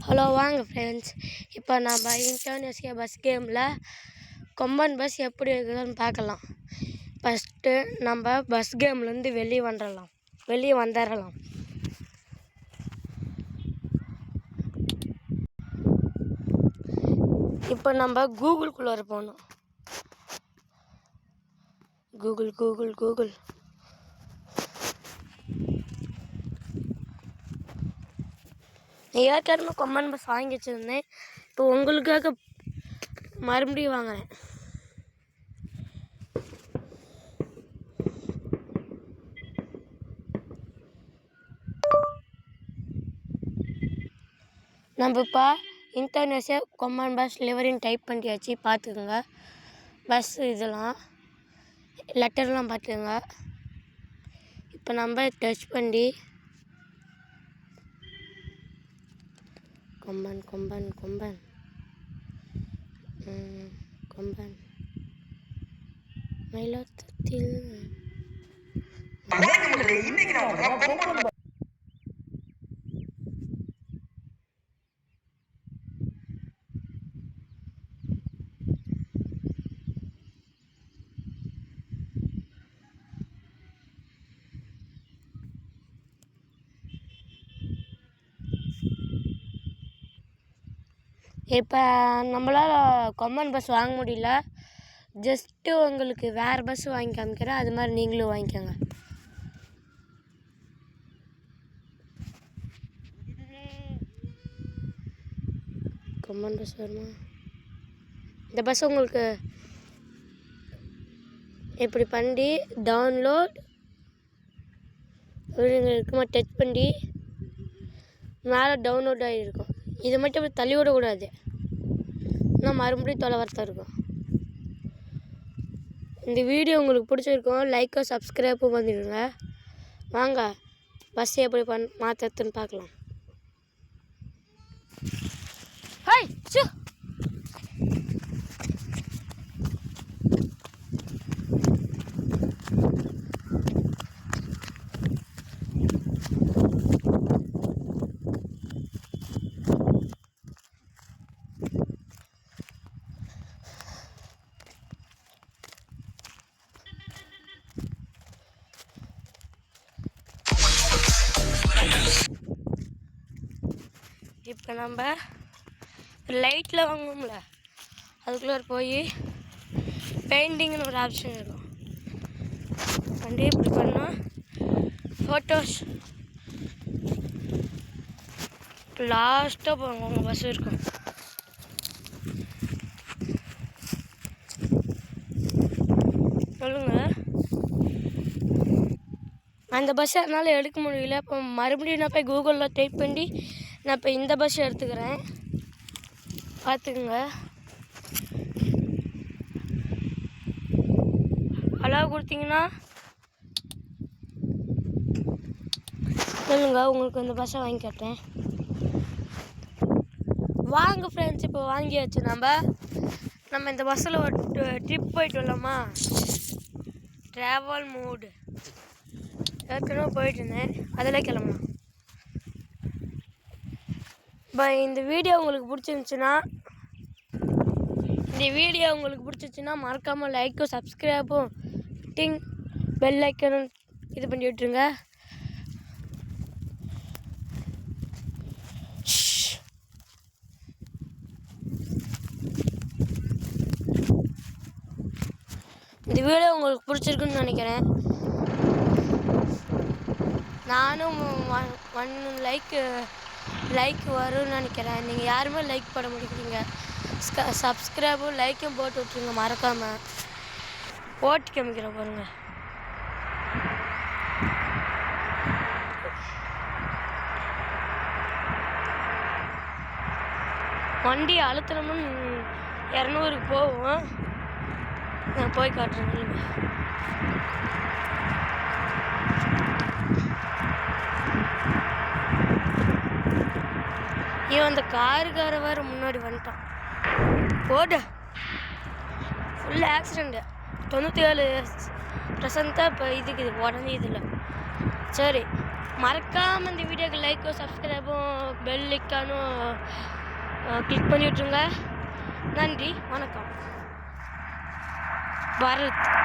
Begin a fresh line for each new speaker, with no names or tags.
Hello வாங்க friends, இப்போ நம்ம இன்டர்நேஷனல் பஸ் கேமில் கொம்பன் பஸ் எப்படி இருக்குதுன்னு பார்க்கலாம். ஃபஸ்ட்டு நம்ம பஸ் கேம்லேருந்து வெளியே வந்துடலாம். இப்போ நம்ம கூகுள்குள்ளே போகணும். கூகுள் ஏற்கனவே கொம்பன் பஸ் வாங்கி வச்சுருந்தேன். இப்போ உங்களுக்காக மறுபடியும் வாங்குறேன். நம்ம இப்போ இன்டர்நேஷனல் கொம்பன் பஸ் லிவரின்னு டைப் பண்ணியாச்சு. பார்த்துக்குங்க. பஸ் இதெல்லாம் லெட்டர்லாம் பார்த்துக்குங்க. இப்போ நம்ம டச் பண்ணி கொம்பன் மயிலாட்டத்தில் இப்போ நம்மளால் கொம்பன் பஸ் வாங்க முடியல. ஜஸ்ட்டு உங்களுக்கு வேறு பஸ் வாங்கி காமிக்கிறேன். அது மாதிரி நீங்களும் வாங்கிக்கோங்க. கொம்பன் பஸ் வருமா? இந்த பஸ் உங்களுக்கு இப்படி பண்ணி டவுன்லோட் இருக்குமா டச் பண்ணி மேலே டவுன்லோட் ஆகிருக்கும். இதை மட்டும் இப்படி தள்ளி விடக்கூடாது, இன்னும் மறுபடியும் தொலைவரத்தான் இருக்கும். இந்த வீடியோ உங்களுக்கு பிடிச்சிருக்கும், லைக்கோ சப்ஸ்கிரைப்பும் பண்ணிடுங்க. வாங்க பஸ் எப்படி மாற்றுறதுன்னு பார்க்கலாம். ஹாய் சு இப்போ நம்ம லைட்டில் வாங்குவோம்ல, அதுக்குள்ளே போய் பெயிண்டிங்னு ஒரு ஆப்ஷன் இருக்கும். வண்டி இப்படி பண்ணால் ஃபோட்டோஸ் லாஸ்ட்டாக போவாங்க உங்கள் பஸ் இருக்கும். சொல்லுங்க, அந்த பஸ் அதனால் எடுக்க முடியல. இப்போ மறுபடியும் நான் போய் கூகுளில் டைப் பண்ணி நான் இப்போ இந்த பஸ் எடுத்துக்கிறேன். பார்த்துக்குங்க. அலோவ் கொடுத்தீங்கன்னா சொல்லுங்க, உங்களுக்கு இந்த பஸ்ஸை வாங்கி காட்டுறேன். வாங்க ஃப்ரெண்ட்ஸ், இப்போ வாங்கியாச்சு. நம்ம இந்த பஸ்ஸில் ஒரு ட்ரிப் போயிட்டு வரலாமா? ட்ராவல் மூடு ஏற்கனவே போயிட்டு இருந்தேன், அதில் கிளம்பலாம். இந்த வீடியோ உங்களுக்கு பிடிச்சிருந்துச்சுன்னா மறக்காமல் லைக்கும் சப்ஸ்கிரைபும் பெல் ஐக்கனும் இது பண்ணி விட்டுருங்க. இந்த வீடியோ உங்களுக்கு பிடிச்சிருக்குன்னு நினைக்கிறேன். நானும் 1 லைக் வரும்னு நினைக்கிறேன். நீங்கள் யாருமே லைக் பண்ண முடிக்கிறீங்க. சப்ஸ்கிரைபும் லைக்கும் போட்டு விட்ருங்க மறக்காமல். ஓட்டி காமிக்கிறேன் பாருங்க. வண்டி அழுத்தணும்னு 200 போவோம். நான் போய் காட்டுறேன். இவன் அந்த காருக்கார வேறு முன்னாடி வந்துட்டான். போடு, ஃபுல் ஆக்சிடெண்ட்டு. 97% இப்போ இதுக்கு உடனே இதில். சரி மறக்காமல் இந்த வீடியோக்கு லைக்கும் சப்ஸ்கிரைபும் பெல் ஐக்கானும் கிளிக் பண்ணி விட்ருங்க. நன்றி, வணக்கம். பாரத்.